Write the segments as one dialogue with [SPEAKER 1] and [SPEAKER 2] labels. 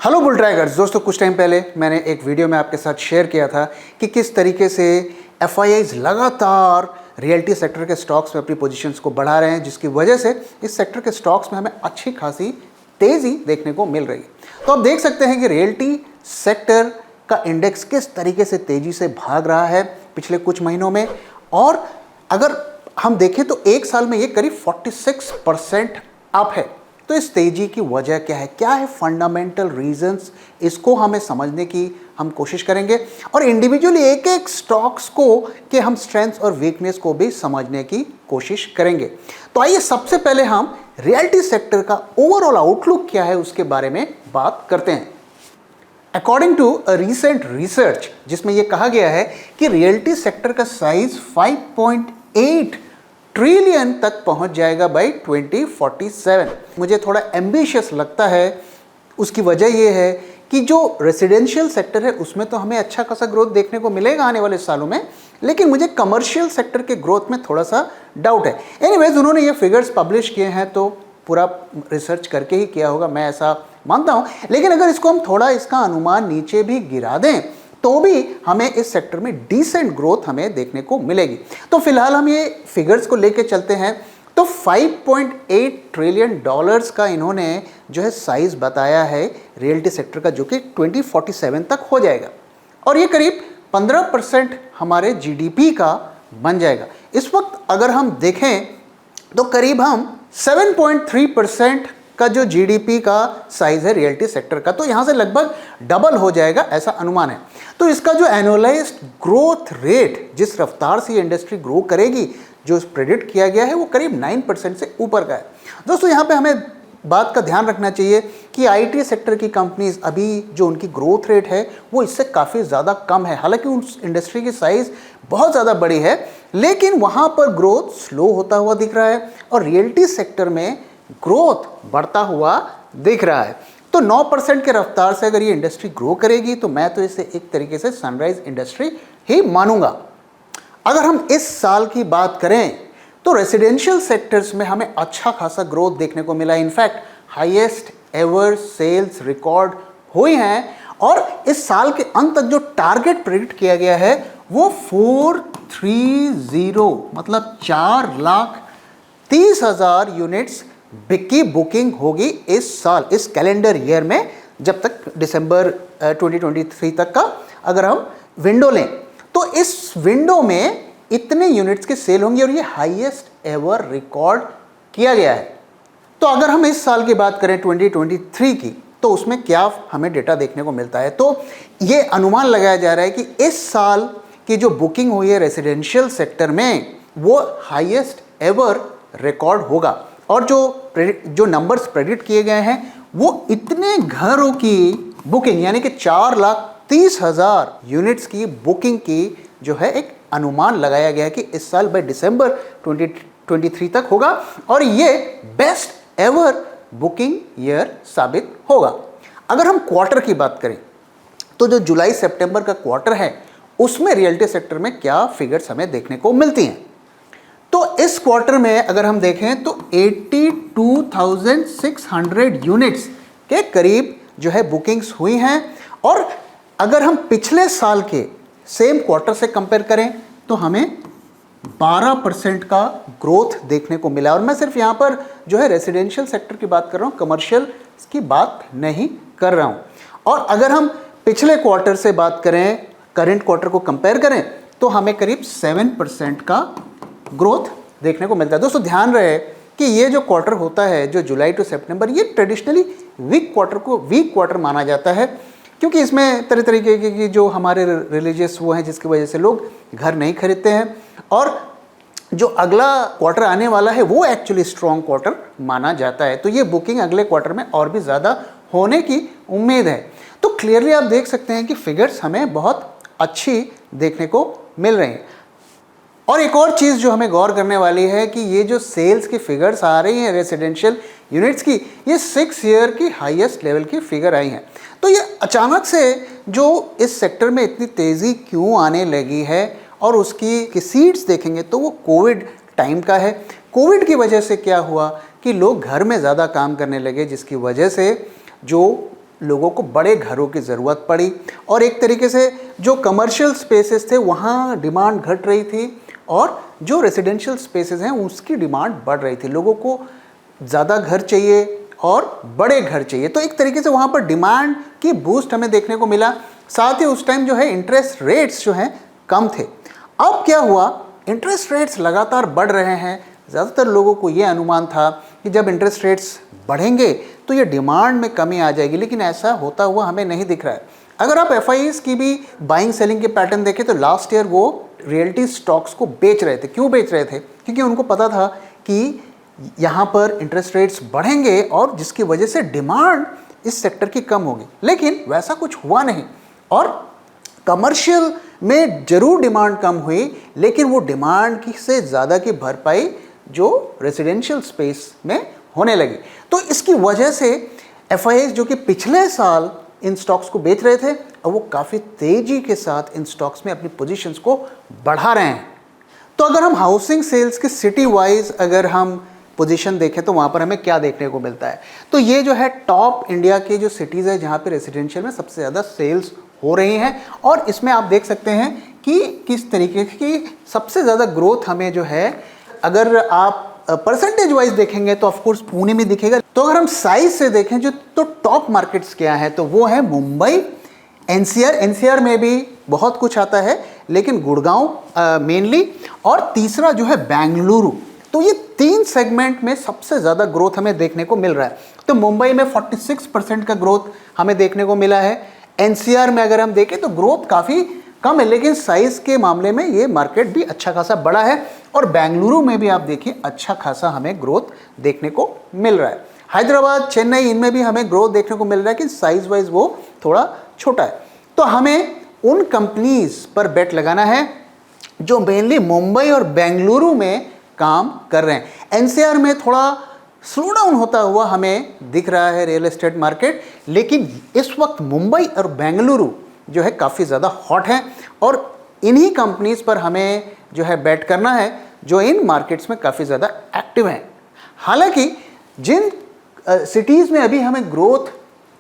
[SPEAKER 1] Hello bull trackers दोस्तों, कुछ time पहले मैंने एक वीडियो में आपके साथ शेयर किया था कि किस तरीके से एफआईआईज लगातार रियल्टी सेक्टर के स्टॉक्स में अपनी पोजीशंस को बढ़ा रहे हैं, जिसकी वजह से इस सेक्टर के स्टॉक्स में हमें अच्छी खासी तेज़ी देखने को मिल रही है। तो आप देख सकते हैं कि रियल्टी सेक्टर का इंडेक्स किस तरीके से तेज़ी से भाग रहा है पिछले कुछ महीनों में, और अगर हम देखें तो एक साल में ये करीब 46% अप है। तो इस तेजी की वजह क्या है फंडामेंटल रीजंस, इसको हमें समझने की हम कोशिश करेंगे और इंडिविजुअली एक एक स्टॉक्स को के हम स्ट्रेंथ्स और वीकनेस को भी समझने की कोशिश करेंगे। तो आइए सबसे पहले हम रियल्टी सेक्टर का ओवरऑल आउटलुक क्या है उसके बारे में बात करते हैं। According to a recent research जिसमें यह कहा गया है कि रियल्टी सेक्टर का साइज 5.8 ट्रिलियन तक पहुंच जाएगा बाय 2047। मुझे थोड़ा एम्बिशियस लगता है। उसकी वजह यह है कि जो रेसिडेंशियल सेक्टर है उसमें तो हमें अच्छा खासा ग्रोथ देखने को मिलेगा आने वाले सालों में, लेकिन मुझे कमर्शियल सेक्टर के ग्रोथ में थोड़ा सा डाउट है। एनीवेज, उन्होंने ये फिगर्स पब्लिश किए हैं तो पूरा रिसर्च करके ही किया होगा, मैं ऐसा मानता हूँ। लेकिन अगर इसको हम थोड़ा इसका अनुमान नीचे भी गिरा दें तो भी हमें इस सेक्टर में डिसेंट ग्रोथ हमें देखने को मिलेगी। तो फिलहाल हम ये फिगर्स को लेके चलते हैं। तो 5.8 ट्रिलियन डॉलर्स का इन्होंने जो है साइज बताया है रियल्टी सेक्टर का, जो कि 2047 तक हो जाएगा और ये करीब 15% हमारे जीडीपी का बन जाएगा। इस वक्त अगर हम देखें तो करीब हम 7.3% का जो जीडीपी का साइज है रियल्टी सेक्टर का, तो यहाँ से लगभग डबल हो जाएगा ऐसा अनुमान है। तो इसका जो एनुअलाइज्ड ग्रोथ रेट, जिस रफ्तार से ये इंडस्ट्री ग्रो करेगी, जो प्रेडिक्ट किया गया है वो करीब 9% से ऊपर का है। दोस्तों, यहाँ पे हमें बात का ध्यान रखना चाहिए कि आईटी सेक्टर की कंपनीज अभी जो उनकी ग्रोथ रेट है वो इससे काफ़ी ज़्यादा कम है। हालांकि उस इंडस्ट्री की साइज़ बहुत ज़्यादा बड़ी है, लेकिन वहाँ पर ग्रोथ स्लो होता हुआ दिख रहा है और रियल्टी सेक्टर में ग्रोथ बढ़ता हुआ दिख रहा है। तो 9% के रफ्तार से अगर ये इंडस्ट्री ग्रो करेगी तो मैं तो इसे एक तरीके से सनराइज इंडस्ट्री ही मानूंगा। अगर हम इस साल की बात करें तो रेसिडेंशियल सेक्टर्स में हमें अच्छा खासा ग्रोथ देखने को मिला। In fact highest ever sales record हुई हैं और इस साल के अंत तक जो टारगेट प्रेडिक्ट किया गया है वो 430 मतलब 4,30,000 यूनिट्स की बुकिंग होगी इस साल, इस कैलेंडर ईयर में, जब तक दिसंबर 2023 तक का अगर हम विंडो लें तो इस विंडो में इतने यूनिट्स के सेल होंगे और ये हाईएस्ट एवर रिकॉर्ड किया गया है। तो अगर हम इस साल की बात करें 2023 की, तो उसमें क्या हमें डेटा देखने को मिलता है, तो ये अनुमान लगाया जा रहा है कि इस साल की जो बुकिंग हुई है रेसिडेंशियल सेक्टर में वो हाईएस्ट एवर रिकॉर्ड होगा और जो नंबर्स प्रेडिक्ट किए गए हैं वो इतने घरों की बुकिंग यानी कि 4,30,000 यूनिट्स की बुकिंग की जो है एक अनुमान लगाया गया है कि इस साल बाय दिसंबर 2023 तक होगा और ये बेस्ट एवर बुकिंग ईयर साबित होगा। अगर हम क्वार्टर की बात करें तो जो जुलाई सितंबर का क्वार्टर है उसमें रियल्टी सेक्टर में क्या फिगर्स हमें देखने को मिलती हैं। तो इस क्वार्टर में अगर हम देखें तो 82,600 यूनिट्स के करीब जो है बुकिंग्स हुई हैं और अगर हम पिछले साल के सेम क्वार्टर से कंपेयर करें तो हमें 12% का ग्रोथ देखने को मिला। और मैं सिर्फ यहाँ पर जो है रेसिडेंशियल सेक्टर की बात कर रहा हूँ, कमर्शियल की बात नहीं कर रहा हूँ। और अगर हम पिछले क्वार्टर से बात करें, करंट क्वार्टर को कंपेयर करें, तो हमें करीब 7% का ग्रोथ देखने को मिलता है। दोस्तों, ध्यान रहे कि ये जो क्वार्टर होता है जो जुलाई टू सितंबर, ये ट्रेडिशनली वीक क्वार्टर माना जाता है, क्योंकि इसमें तरह तरीके की जो हमारे रिलीजियस वो हैं जिसकी वजह से लोग घर नहीं खरीदते हैं और जो अगला क्वार्टर आने वाला है वो एक्चुअली स्ट्रॉन्ग क्वार्टर माना जाता है। तो ये बुकिंग अगले क्वार्टर में और भी ज़्यादा होने की उम्मीद है। तो क्लियरली आप देख सकते हैं कि फिगर्स हमें बहुत अच्छी देखने को मिल रही हैं। और एक और चीज़ जो हमें गौर करने वाली है कि ये जो सेल्स की फिगर्स आ रही हैं रेसिडेंशियल यूनिट्स की, ये 6 ईयर की हाईएस्ट लेवल की फिगर आई हैं। तो ये अचानक से जो इस सेक्टर में इतनी तेज़ी क्यों आने लगी है और उसकी सीड्स देखेंगे तो वो कोविड टाइम का है। कोविड की वजह से क्या हुआ कि लोग घर में ज़्यादा काम करने लगे, जिसकी वजह से जो लोगों को बड़े घरों की ज़रूरत पड़ी और एक तरीके से जो कमर्शियल स्पेसेस थे वहाँ डिमांड घट रही थी और जो रेजिडेंशियल स्पेसेस हैं उसकी डिमांड बढ़ रही थी। लोगों को ज़्यादा घर चाहिए और बड़े घर चाहिए, तो एक तरीके से वहाँ पर डिमांड की बूस्ट हमें देखने को मिला। साथ ही उस टाइम जो है इंटरेस्ट रेट्स जो हैं कम थे। अब क्या हुआ, इंटरेस्ट रेट्स लगातार बढ़ रहे हैं। ज़्यादातर लोगों को ये अनुमान था कि जब इंटरेस्ट रेट्स बढ़ेंगे तो ये डिमांड में कमी आ जाएगी, लेकिन ऐसा होता हुआ हमें नहीं दिख रहा है। अगर आप एफआईआईज़ की भी बाइंग सेलिंग के पैटर्न देखें तो लास्ट ईयर वो रियल्टी स्टॉक्स को बेच रहे थे। क्यों बेच रहे थे? क्योंकि उनको पता था कि यहाँ पर इंटरेस्ट रेट्स बढ़ेंगे और जिसकी वजह से डिमांड इस सेक्टर की कम होगी, लेकिन वैसा कुछ हुआ नहीं। और कमर्शियल में जरूर डिमांड कम हुई, लेकिन वो डिमांड की से ज़्यादा की भरपाई जो रेजिडेंशियल स्पेस में होने लगी। तो इसकी वजह से एफआईआईज़ जो कि पिछले साल इन स्टॉक्स को बेच रहे थे, अब वो काफ़ी तेज़ी के साथ इन स्टॉक्स में अपनी पोजीशंस को बढ़ा रहे हैं। तो अगर हम हाउसिंग सेल्स के सिटी वाइज अगर हम पोजीशन देखें तो वहाँ पर हमें क्या देखने को मिलता है, तो ये जो है टॉप इंडिया के जो सिटीज़ है जहाँ पे रेजिडेंशियल में सबसे ज़्यादा सेल्स हो रही हैं। और इसमें आप देख सकते हैं कि किस तरीके की सबसे ज़्यादा ग्रोथ हमें जो है, अगर आप परसेंटेज वाइज देखेंगे तो ऑफकोर्स पुणे में दिखेगा। तो अगर हम साइज से देखें जो तो टॉप मार्केट्स क्या है, तो वो है मुंबई, एनसीआर में भी बहुत कुछ आता है लेकिन गुड़गांव मेनली, और तीसरा जो है बेंगलुरु। तो ये 3 सेगमेंट में सबसे ज़्यादा ग्रोथ हमें देखने को मिल रहा है। तो मुंबई में 46% का ग्रोथ हमें देखने को मिला है। एनसीआर में अगर हम देखें तो ग्रोथ काफ़ी कम है, लेकिन साइज़ के मामले में ये मार्केट भी अच्छा खासा बड़ा है। और बेंगलुरु में भी आप देखिए अच्छा खासा हमें ग्रोथ देखने को मिल रहा है। हैदराबाद, चेन्नई, इनमें भी हमें ग्रोथ देखने को मिल रहा है कि साइज़ वाइज वो थोड़ा छोटा है। तो हमें उन कंपनीज पर बेट लगाना है जो मेनली मुंबई और बेंगलुरु में काम कर रहे हैं। एनसीआर में थोड़ा स्लो डाउन होता हुआ हमें दिख रहा है रियल एस्टेट मार्केट, लेकिन इस वक्त मुंबई और बेंगलुरु जो है काफ़ी ज़्यादा हॉट हैं और इन्हीं कंपनीज पर हमें जो है बेट करना है जो इन मार्केट्स में काफ़ी ज़्यादा एक्टिव हैं। हालांकि जिन सिटीज़ में अभी हमें ग्रोथ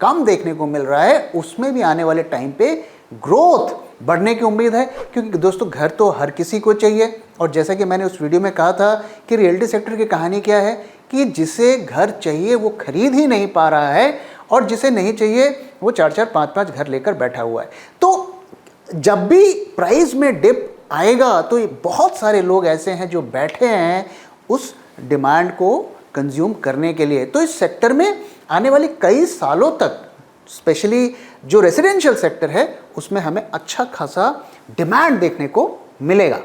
[SPEAKER 1] कम देखने को मिल रहा है उसमें भी आने वाले टाइम पे ग्रोथ बढ़ने की उम्मीद है, क्योंकि दोस्तों घर तो हर किसी को चाहिए। और जैसा कि मैंने उस वीडियो में कहा था कि रियल्टी सेक्टर की कहानी क्या है कि जिसे घर चाहिए वो खरीद ही नहीं पा रहा है और जिसे नहीं चाहिए वो 4-4, 5-5 घर लेकर बैठा हुआ है। तो जब भी प्राइस में डिप आएगा तो बहुत सारे लोग ऐसे हैं जो बैठे हैं उस डिमांड को कंज्यूम करने के लिए। तो इस सेक्टर में आने वाले कई सालों तक स्पेशली जो रेजिडेंशियल सेक्टर है उसमें हमें अच्छा खासा डिमांड देखने को मिलेगा।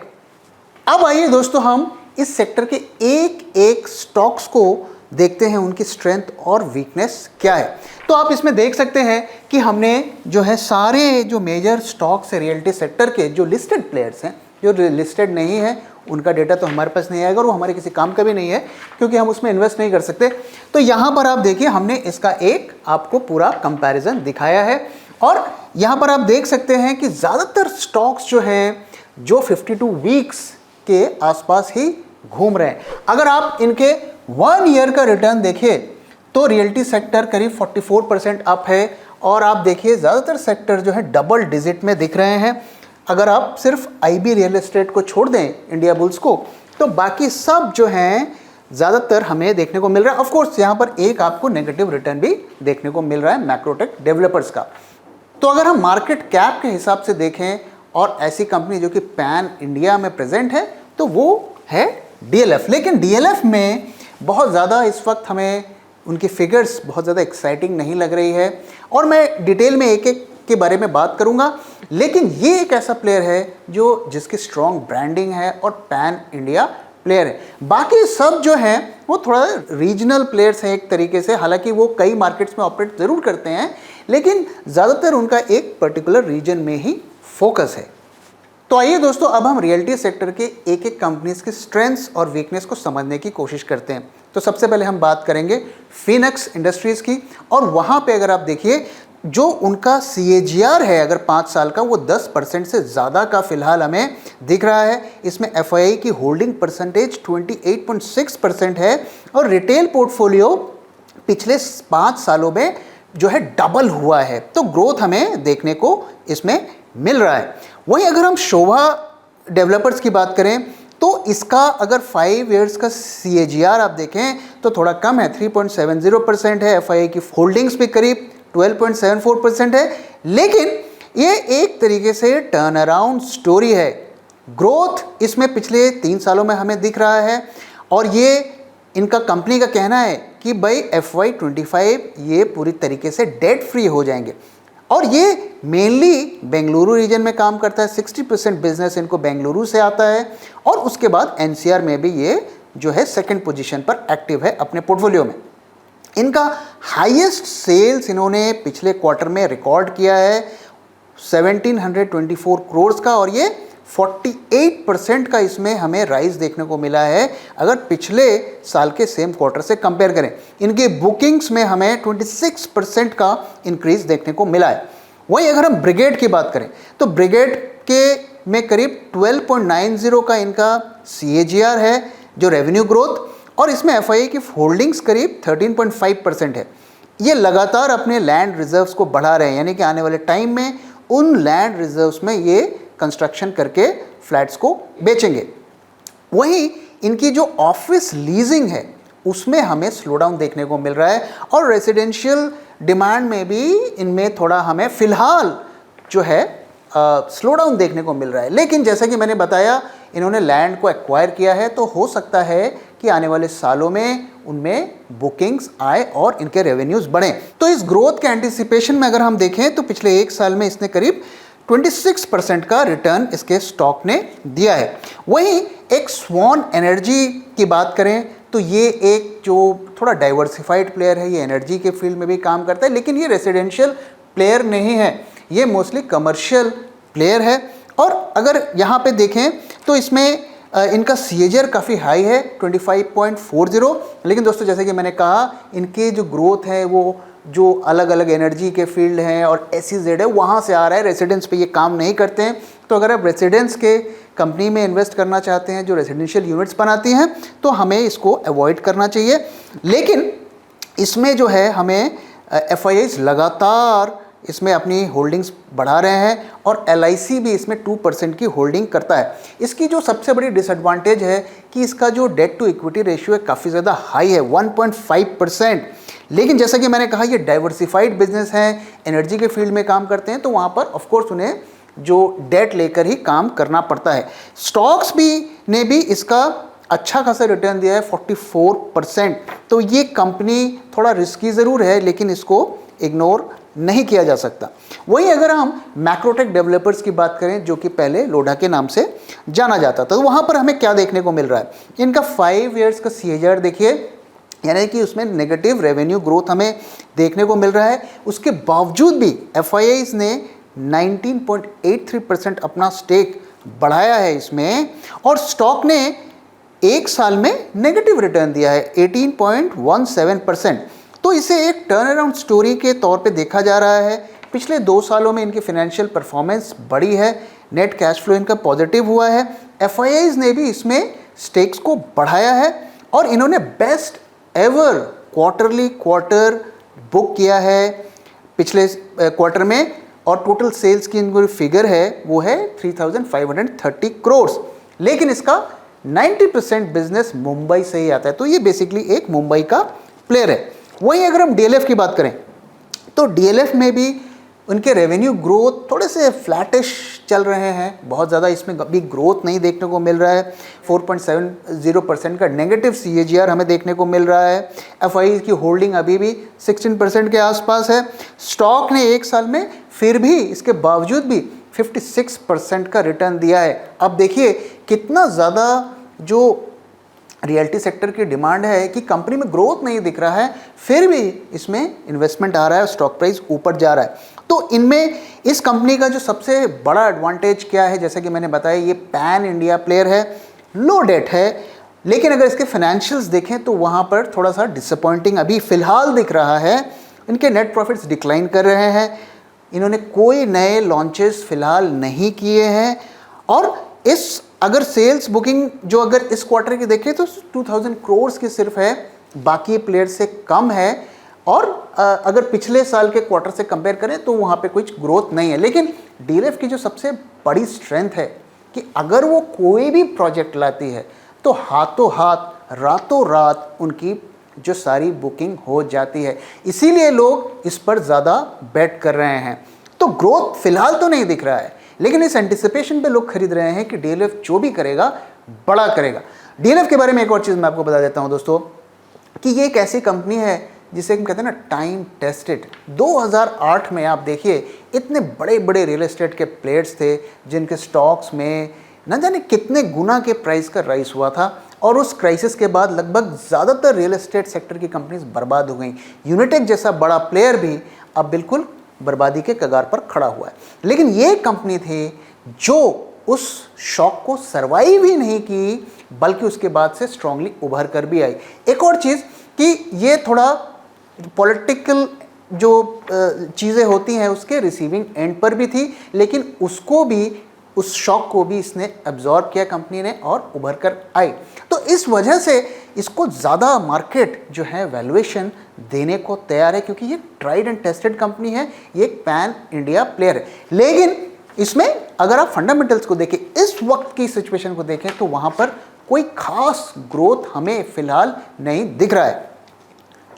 [SPEAKER 1] अब आइए दोस्तों हम इस सेक्टर के एक एक स्टॉक्स को देखते हैं, उनकी स्ट्रेंथ और वीकनेस क्या है। तो आप इसमें देख सकते हैं कि हमने जो है सारे जो मेजर स्टॉक्स है रियल्टी सेक्टर के जो लिस्टेड प्लेयर्स हैं, जो लिस्टेड नहीं है उनका डेटा तो हमारे पास नहीं आएगा और वो हमारे किसी काम का भी नहीं है क्योंकि हम उसमें इन्वेस्ट नहीं कर सकते। तो यहाँ पर आप देखिए हमने इसका एक आपको पूरा कंपैरिजन दिखाया है और यहाँ पर आप देख सकते हैं कि ज़्यादातर स्टॉक्स जो हैं जो 52 वीक्स के आसपास ही घूम रहे हैं। अगर आप इनके 1 ईयर का रिटर्न देखिए तो रियल्टी सेक्टर करीब 44% अप है और आप देखिए ज़्यादातर सेक्टर जो है डबल डिजिट में दिख रहे हैं। अगर आप सिर्फ आईबी रियल एस्टेट को छोड़ दें, इंडिया बुल्स को, तो बाकी सब जो हैं ज़्यादातर हमें देखने को मिल रहा है। ऑफ कोर्स यहाँ पर एक आपको नेगेटिव रिटर्न भी देखने को मिल रहा है मैक्रोटेक डेवलपर्स का। तो अगर हम मार्केट कैप के हिसाब से देखें और ऐसी कंपनी जो कि पैन इंडिया में प्रेजेंट है तो वो है डीएलएफ। लेकिन डीएलएफ में बहुत ज़्यादा इस वक्त हमें उनकी फिगर्स बहुत ज़्यादा एक्साइटिंग नहीं लग रही है और मैं डिटेल में एक एक के बारे में बात करूंगा। लेकिन ये एक ऐसा प्लेयर है जो जिसकी स्ट्रॉन्ग ब्रांडिंग है और पैन इंडिया प्लेयर है। बाकी सब जो हैं वो थोड़ा रीजनल प्लेयर्स हैं एक तरीके से, हालांकि वो कई मार्केट्स में ऑपरेट ज़रूर करते हैं लेकिन ज़्यादातर उनका एक पर्टिकुलर रीजन में ही फोकस है। तो आइए दोस्तों अब हम रियल्टी सेक्टर के एक एक कंपनीज की स्ट्रेंथ्स और वीकनेस को समझने की कोशिश करते हैं। तो सबसे पहले हम बात करेंगे फिनक्स इंडस्ट्रीज़ की और वहाँ पे अगर आप देखिए जो उनका CAGR है अगर 5 साल का वो 10% से ज़्यादा का फिलहाल हमें दिख रहा है। इसमें FII की होल्डिंग परसेंटेज 28.6% है और रिटेल पोर्टफोलियो पिछले 5 सालों में जो है डबल हुआ है, तो ग्रोथ हमें देखने को इसमें मिल रहा है। वहीं अगर हम शोभा डेवलपर्स की बात करें तो इसका अगर 5 इयर्स का CAGR आप देखें तो थोड़ा कम है, 3.70% है। FII की होल्डिंग्स भी करीब 12.74% है, लेकिन ये एक तरीके से टर्न अराउंड स्टोरी है। ग्रोथ इसमें पिछले 3 सालों में हमें दिख रहा है और ये इनका कंपनी का कहना है कि भाई FY25 ये पूरी तरीके से डेट फ्री हो जाएंगे और ये मेनली बेंगलुरु रीजन में काम करता है। 60% बिजनेस इनको बेंगलुरु से आता है और उसके बाद NCR में भी ये जो है सेकंड पोजीशन पर एक्टिव है अपने पोर्टफोलियो में। इनका हाईएस्ट सेल्स इन्होंने पिछले क्वार्टर में रिकॉर्ड किया है 1724 करोड़ का और ये 48% का इसमें हमें राइज देखने को मिला है अगर पिछले साल के सेम क्वार्टर से कंपेयर करें। इनकी बुकिंग्स में हमें 26% का इंक्रीज देखने को मिला है। वहीं अगर हम ब्रिगेड की बात करें तो ब्रिगेड के में करीब 12.90 का इनका CAGR है जो रेवेन्यू ग्रोथ, और इसमें FII की होल्डिंग्स करीब 13.5% है। ये लगातार अपने लैंड रिजर्व्स को बढ़ा रहे हैं, यानी कि आने वाले टाइम में उन लैंड रिजर्व्स में ये कंस्ट्रक्शन करके फ्लैट्स को बेचेंगे। वहीं इनकी जो ऑफिस लीजिंग है उसमें हमें स्लो डाउन देखने को मिल रहा है और रेजिडेंशियल डिमांड में भी इनमें थोड़ा हमें फिलहाल जो है स्लो डाउन देखने को मिल रहा है। लेकिन जैसा कि मैंने बताया इन्होंने लैंड को एक्वायर किया है तो हो सकता है कि आने वाले सालों में उनमें बुकिंग्स आए और इनके रेवेन्यूज बढ़ें। तो इस ग्रोथ के एंटिसिपेशन में अगर हम देखें तो पिछले 1 साल में इसने करीब 26% का रिटर्न इसके स्टॉक ने दिया है। वहीं एक स्वॉन एनर्जी की बात करें तो ये एक जो थोड़ा डाइवर्सिफाइड प्लेयर है, ये एनर्जी के फील्ड में भी काम करता है, लेकिन ये रेसिडेंशियल प्लेयर नहीं है, ये मोस्टली कमर्शियल प्लेयर है। और अगर यहाँ पे देखें तो इसमें इनका CAGR काफ़ी हाई है 25.40, लेकिन दोस्तों जैसे कि मैंने कहा इनके जो ग्रोथ है वो जो अलग अलग एनर्जी के फील्ड हैं और SEZ है वहाँ से आ रहा है, रेसिडेंस पे ये काम नहीं करते हैं। तो अगर आप रेसिडेंस के कंपनी में इन्वेस्ट करना चाहते हैं जो रेसिडेंशियल यूनिट्स बनाती हैं तो हमें इसको अवॉइड करना चाहिए। लेकिन इसमें जो है हमें FIIs लगातार इसमें अपनी होल्डिंग्स बढ़ा रहे हैं और LIC भी इसमें 2% की होल्डिंग करता है। इसकी जो सबसे बड़ी डिसएडवांटेज है कि इसका जो डेट टू इक्विटी रेशियो है काफ़ी ज़्यादा हाई है 1.5%। लेकिन जैसा कि मैंने कहा ये डाइवर्सिफाइड बिजनेस है, एनर्जी के फील्ड में काम करते हैं तो वहाँ पर ऑफकोर्स उन्हें जो डेट लेकर ही काम करना पड़ता है। स्टॉक्स भी ने भी इसका अच्छा खासा रिटर्न दिया है 44%। तो ये कंपनी थोड़ा रिस्की ज़रूर है लेकिन इसको इग्नोर नहीं किया जा सकता। वहीं अगर हम मैक्रोटेक डेवलपर्स की बात करें जो कि पहले लोढ़ा के नाम से जाना जाता था तो वहाँ पर हमें क्या देखने को मिल रहा है, इनका 5 इयर्स का CAGR देखिए, यानी कि उसमें नेगेटिव रेवेन्यू ग्रोथ हमें देखने को मिल रहा है। उसके बावजूद भी FIIs ने 19.83% अपना स्टेक बढ़ाया है इसमें और स्टॉक ने 1 साल में नेगेटिव रिटर्न दिया है 18.17%। तो इसे एक टर्न अराउंड स्टोरी के तौर पे देखा जा रहा है। पिछले 2 सालों में इनकी फाइनेंशियल परफॉर्मेंस बढ़ी है, नेट कैश फ्लो इनका पॉजिटिव हुआ है। FIIs ने भी इसमें स्टेक्स को बढ़ाया है और इन्होंने बेस्ट एवर क्वार्टर बुक किया है पिछले क्वार्टर में और टोटल सेल्स की इनको फिगर है वो है 3530 करोड़, लेकिन इसका 90% बिजनेस मुंबई से ही आता है। तो ये बेसिकली एक मुंबई का प्लेयर है। वहीं अगर हम DLF की बात करें तो DLF में भी उनके रेवेन्यू ग्रोथ थोड़े से फ्लैटिश चल रहे हैं, बहुत ज़्यादा इसमें भी ग्रोथ नहीं देखने को मिल रहा है। 4.70% का नेगेटिव CAGR हमें देखने को मिल रहा है। FII की होल्डिंग अभी भी 16% के आसपास है। स्टॉक ने 1 साल में फिर भी इसके बावजूद भी 56% का रिटर्न दिया है। अब देखिए कितना ज़्यादा जो रियल्टी सेक्टर की डिमांड है कि कंपनी में ग्रोथ नहीं दिख रहा है फिर भी इसमें इन्वेस्टमेंट आ रहा है, स्टॉक प्राइस ऊपर जा रहा है। तो इनमें इस कंपनी का जो सबसे बड़ा एडवांटेज क्या है, जैसे कि मैंने बताया ये पैन इंडिया प्लेयर है, लो डेट है, लेकिन अगर इसके फाइनेंशियल्स देखें तो वहाँ पर थोड़ा सा डिसअपॉइंटिंग अभी फ़िलहाल दिख रहा है। इनके नेट प्रॉफिट्स डिक्लाइन कर रहे हैं, इन्होंने कोई नए लॉन्चेस फ़िलहाल नहीं किए हैं और इस अगर सेल्स बुकिंग जो अगर इस क्वार्टर की देखें तो 2000 करोड़ की सिर्फ है, बाकी प्लेयर से कम है। और अगर पिछले साल के क्वार्टर से कंपेयर करें तो वहाँ पे कुछ ग्रोथ नहीं है। लेकिन डीएलएफ की जो सबसे बड़ी स्ट्रेंथ है कि अगर वो कोई भी प्रोजेक्ट लाती है तो हाथों हाथ रातों रात उनकी जो सारी बुकिंग हो जाती है, इसीलिए लोग इस पर ज़्यादा बेट कर रहे हैं। तो ग्रोथ फिलहाल तो नहीं दिख रहा है, लेकिन इस एंटिसिपेशन पे लोग खरीद रहे हैं कि डीएलएफ जो भी करेगा बड़ा करेगा। डीएलएफ के बारे में एक और चीज़ मैं आपको बता देता हूं दोस्तों कि ये एक ऐसी कंपनी है जिसे हम कहते हैं ना टाइम टेस्टेड। 2008 में आप देखिए इतने बड़े बड़े रियल एस्टेट के प्लेयर्स थे जिनके स्टॉक्स में न जाने कितने गुना के प्राइस का राइज हुआ था, और उस क्राइसिस के बाद लगभग ज़्यादातर रियल एस्टेट सेक्टर की कंपनीज बर्बाद हो गई। यूनिटेक जैसा बड़ा प्लेयर भी अब बिल्कुल बर्बादी के कगार पर खड़ा हुआ है। लेकिन ये कंपनी थी जो उस शॉक को सर्वाइव ही नहीं की, बल्कि उसके बाद से स्ट्रांगली उभर कर भी आई। एक और चीज़ कि ये थोड़ा पॉलिटिकल जो चीज़ें होती हैं उसके रिसीविंग एंड पर भी थी, लेकिन उसको भी, उस शॉक को भी इसने एब्जॉर्ब किया कंपनी ने और उभर कर आई। तो इस वजह से इसको ज़्यादा मार्केट जो है वैल्यूएशन देने को तैयार है, क्योंकि ये ट्राइड एंड टेस्टेड कंपनी है, ये एक पैन इंडिया प्लेयर है। लेकिन इसमें अगर आप फंडामेंटल्स को देखें, इस वक्त की सिचुएशन को देखें, तो वहाँ पर कोई खास ग्रोथ हमें फिलहाल नहीं दिख रहा है।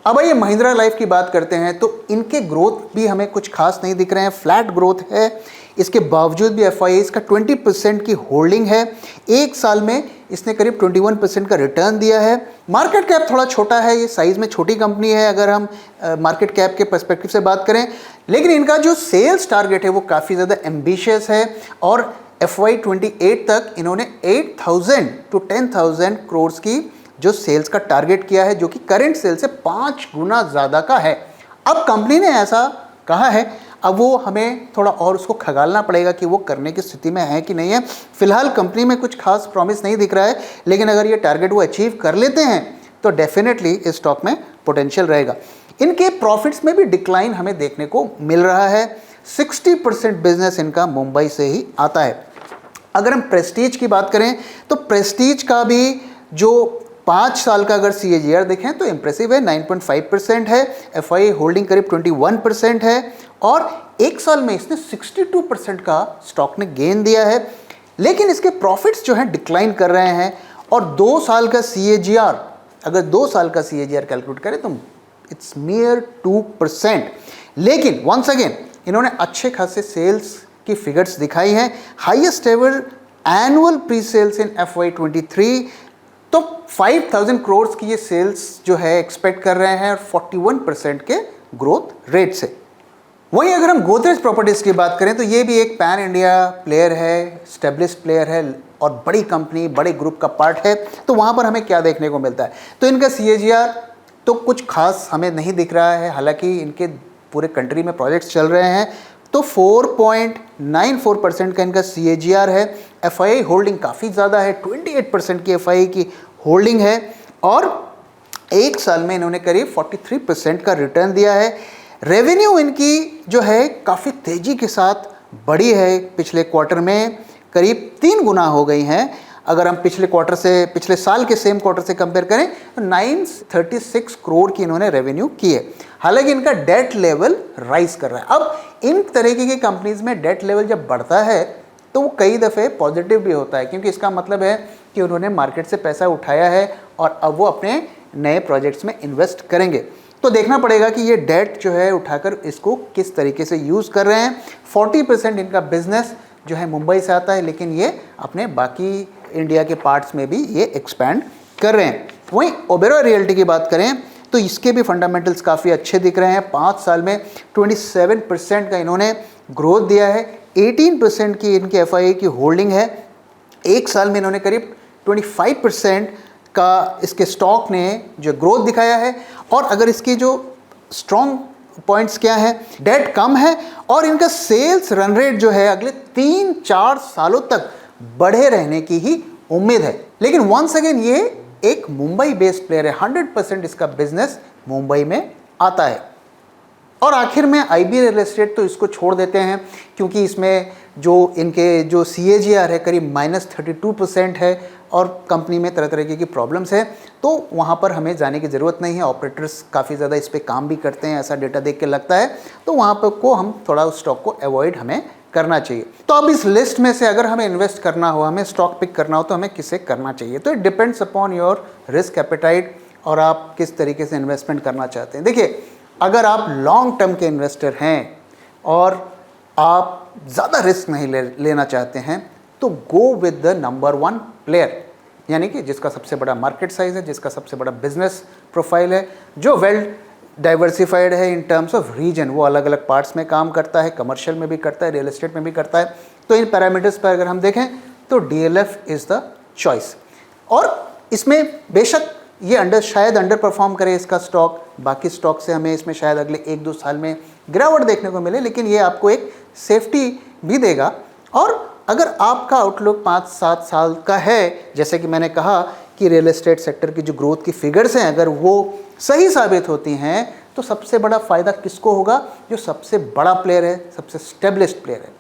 [SPEAKER 1] अब आइए महिंद्रा लाइफ की बात करते हैं, तो इनके ग्रोथ भी हमें कुछ खास नहीं दिख रहे हैं, फ्लैट ग्रोथ है। इसके बावजूद भी एफआईआईज़ का 20% की होल्डिंग है। एक साल में इसने करीब 21% का रिटर्न दिया है। मार्केट कैप थोड़ा छोटा है, ये साइज़ में छोटी कंपनी है अगर हम मार्केट कैप के पर्सपेक्टिव से बात करें, लेकिन इनका जो सेल्स टारगेट है वो काफ़ी ज़्यादा एम्बिशियस है, और FY28 तक इन्होंने 8,000 to 10,000 करोड़ की जो सेल्स का टारगेट किया है, जो कि करंट सेल से 5 गुना ज़्यादा का है। अब कंपनी ने ऐसा कहा है, अब वो हमें थोड़ा और उसको खगालना पड़ेगा कि वो करने की स्थिति में है कि नहीं है। फिलहाल कंपनी में कुछ खास प्रॉमिस नहीं दिख रहा है, लेकिन अगर ये टारगेट वो अचीव कर लेते हैं तो डेफिनेटली इस स्टॉक में पोटेंशियल रहेगा। इनके प्रॉफिट्स में भी डिक्लाइन हमें देखने को मिल रहा है। 60% बिजनेस इनका मुंबई से ही आता है। अगर हम प्रेस्टीज की बात करें तो प्रेस्टीज का भी जो 5 साल का अगर CAGR देखें तो इम्प्रेसिव है, 9.5% है। FIA होल्डिंग करीब 21% है, और एक साल में इसने 62% का स्टॉक ने गेन दिया है। लेकिन इसके प्रॉफिट्स जो हैं डिक्लाइन कर रहे हैं, और 2 साल का CAGR, अगर 2 साल का CAGR कैलकुलेट करें तो इट्स मियर 2%। लेकिन वंस अगेन इन्होंने अच्छे खासे सेल्स की फिगर्स दिखाई हैं, highest ever annual pre sales in FY23, तो 5,000 करोड़ की ये सेल्स जो है एक्सपेक्ट कर रहे हैं, और 41% के ग्रोथ रेट से। वहीं अगर हम गोदरेज प्रॉपर्टीज़ की बात करें तो ये भी एक पैन इंडिया प्लेयर है, स्टेब्लिश्ड प्लेयर है, और बड़ी कंपनी, बड़े ग्रुप का पार्ट है। तो वहाँ पर हमें क्या देखने को मिलता है, तो इनका CAGR तो कुछ खास हमें नहीं दिख रहा है, हालांकि इनके पूरे कंट्री में प्रोजेक्ट्स चल रहे हैं। तो 4.94% का इनका CAGR है। FIA होल्डिंग काफ़ी ज़्यादा है, 28% की FIA की होल्डिंग है, और एक साल में इन्होंने करीब 43% का रिटर्न दिया है। रेवेन्यू इनकी जो है काफ़ी तेज़ी के साथ बढ़ी है, पिछले क्वार्टर में करीब 3 गुना हो गई हैं। अगर हम पिछले क्वार्टर से, पिछले साल के सेम क्वार्टर से कंपेयर करें तो 936 करोड़ की इन्होंने रेवेन्यू की है। हालांकि इनका डेट लेवल राइज कर रहा है। अब इन तरीके की कंपनीज में डेट लेवल जब बढ़ता है तो वो कई दफ़े पॉजिटिव भी होता है, क्योंकि इसका मतलब है कि उन्होंने मार्केट से पैसा उठाया है और अब वो अपने नए प्रोजेक्ट्स में इन्वेस्ट करेंगे। तो देखना पड़ेगा कि ये डेट जो है उठाकर इसको किस तरीके से यूज़ कर रहे हैं। 40% इनका बिजनेस जो है मुंबई से आता है, लेकिन ये अपने बाकी इंडिया के पार्ट्स में भी ये एक्सपैंड कर रहे हैं। वहीं ओबेरॉय रियल्टी की बात करें तो इसके भी फंडामेंटल्स काफ़ी अच्छे दिख रहे हैं। 5 साल में 27% का इन्होंने ग्रोथ दिया है, 18% की इनकी FIA की होल्डिंग है। एक साल में इन्होंने करीब 25% का इसके स्टॉक ने जो ग्रोथ दिखाया है। और अगर इसकी जो स्ट्रॉन्ग पॉइंट्स क्या हैं, डेट कम है, और इनका सेल्स रन रेट जो है अगले 3-4 सालों तक बढ़े रहने की ही उम्मीद है। लेकिन वंस अगेन ये एक मुंबई बेस्ड प्लेयर है, 100% इसका बिजनेस मुंबई में आता है। और आखिर में IB रियल एस्टेट तो इसको छोड़ देते हैं, क्योंकि इसमें जो इनके जो CAGR है करीब -32% है, और कंपनी में तरह तरह की प्रॉब्लम्स है, तो वहाँ पर हमें जाने की ज़रूरत नहीं है। ऑपरेटर्स काफ़ी ज़्यादा इस पर काम भी करते हैं, ऐसा डेटा देख के लगता है, तो वहाँ पर को हम थोड़ा उस स्टॉक को अवॉइड हमें करना चाहिए। तो अब इस लिस्ट में से अगर हमें इन्वेस्ट करना हो, हमें स्टॉक पिक करना हो, तो हमें किसे करना चाहिए? तो it depends upon your risk appetite और आप किस तरीके से इन्वेस्टमेंट करना चाहते हैं। देखिए, अगर आप लॉन्ग टर्म के इन्वेस्टर हैं और आप ज़्यादा रिस्क नहीं लेना चाहते हैं, तो go with the number 1 player, यानी कि जिसका सबसे बड़ा मार्केट साइज है, जिसका सबसे बड़ा बिजनेस प्रोफाइल है, जो वेल डाइवर्सिफाइड है इन टर्म्स ऑफ रीजन, वो अलग अलग पार्ट्स में काम करता है, कमर्शियल में भी करता है, रियल एस्टेट में भी करता है। तो इन पैरामीटर्स पर अगर हम देखें तो DLF इज़ द चॉइस। और इसमें बेशक ये शायद अंडर परफॉर्म करे इसका स्टॉक, बाकी स्टॉक से हमें इसमें शायद अगले 1-2 साल में गिरावट देखने को मिले, लेकिन ये आपको एक सेफ्टी भी देगा। और अगर आपका आउटलुक 5-7 साल का है, जैसे कि मैंने कहा कि रियल एस्टेट सेक्टर की जो ग्रोथ की फिगर्स हैं अगर वो सही साबित होती हैं, तो सबसे बड़ा फ़ायदा किसको होगा? जो सबसे बड़ा प्लेयर है, सबसे स्टेब्लिश्ड प्लेयर है।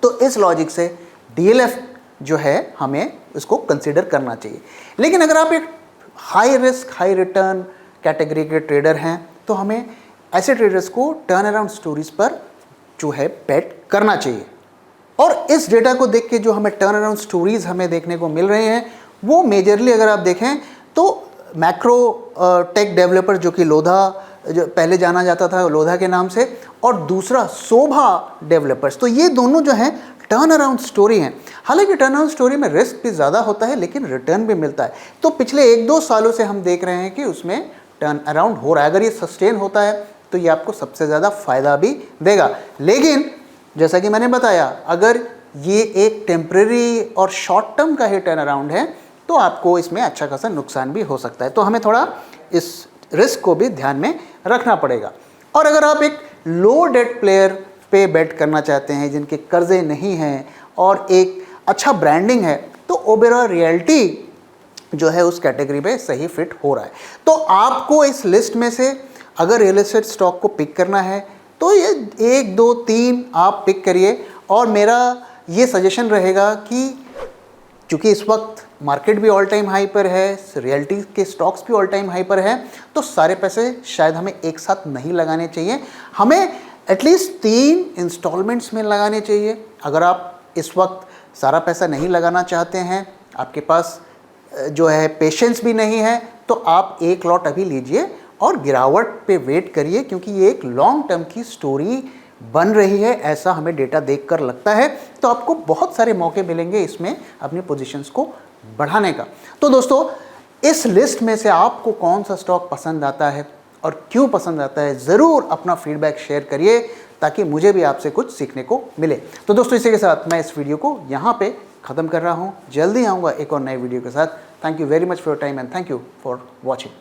[SPEAKER 1] तो इस लॉजिक से DLF जो है हमें इसको कंसिडर करना चाहिए। लेकिन अगर आप एक high risk high return category के ट्रेडर हैं, तो हमें ऐसे ट्रेडर्स को टर्न अराउंड स्टोरीज पर जो है बेट करना चाहिए। और इस डेटा को देख के जो हमें टर्न अराउंड स्टोरीज हमें देखने को मिल रहे हैं, वो मेजरली अगर आप देखें तो मैक्रो टेक डेवलपर, जो कि लोधा, जो पहले जाना जाता था लोधा के नाम से, और दूसरा शोभा डेवलपर्स, तो ये दोनों जो हैं टर्न अराउंड स्टोरी हैं। हालांकि टर्न अराउंड स्टोरी में रिस्क भी ज़्यादा होता है, लेकिन रिटर्न भी मिलता है। तो पिछले 1-2 सालों से हम देख रहे हैं कि उसमें टर्न अराउंड हो रहा है। अगर ये सस्टेन होता है तो ये आपको सबसे ज़्यादा फ़ायदा भी देगा। लेकिन जैसा कि मैंने बताया, अगर ये एक टेम्परेरी और शॉर्ट टर्म का ही टर्न अराउंड है, तो आपको इसमें अच्छा खासा नुकसान भी हो सकता है। तो हमें थोड़ा इस रिस्क को भी ध्यान में रखना पड़ेगा। और अगर आप एक लो डेट प्लेयर पे बेट करना चाहते हैं, जिनके कर्जे नहीं हैं और एक अच्छा ब्रांडिंग है, तो ओबेरॉय रियल्टी जो है उस कैटेगरी में सही फिट हो रहा है। तो आपको इस लिस्ट में से अगर रियल एस्टेट स्टॉक को पिक करना है, तो ये 1, 2, 3 आप पिक करिए। और मेरा ये सजेशन रहेगा कि चूँकि इस वक्त मार्केट भी ऑल टाइम हाई पर है, रियल्टी के स्टॉक्स भी ऑल टाइम हाई पर है, तो सारे पैसे शायद हमें एक साथ नहीं लगाने चाहिए। हमें एटलीस्ट 3 इंस्टॉलमेंट्स में लगाने चाहिए। अगर आप इस वक्त सारा पैसा नहीं लगाना चाहते हैं, आपके पास जो है पेशेंस भी नहीं है, तो आप एक लॉट अभी लीजिए और गिरावट पे वेट करिए, क्योंकि ये एक लॉन्ग टर्म की स्टोरी बन रही है, ऐसा हमें डेटा देखकर लगता है। तो आपको बहुत सारे मौके मिलेंगे इसमें अपनी पोजीशंस को बढ़ाने का। तो दोस्तों, इस लिस्ट में से आपको कौन सा स्टॉक पसंद आता है और क्यों पसंद आता है, ज़रूर अपना फीडबैक शेयर करिए, ताकि मुझे भी आपसे कुछ सीखने को मिले। तो दोस्तों, इसी के साथ मैं इस वीडियो को यहाँ पे ख़त्म कर रहा हूँ। जल्दी आऊँगा एक और नए वीडियो के साथ। Thank you very much for your time and thank you for watching.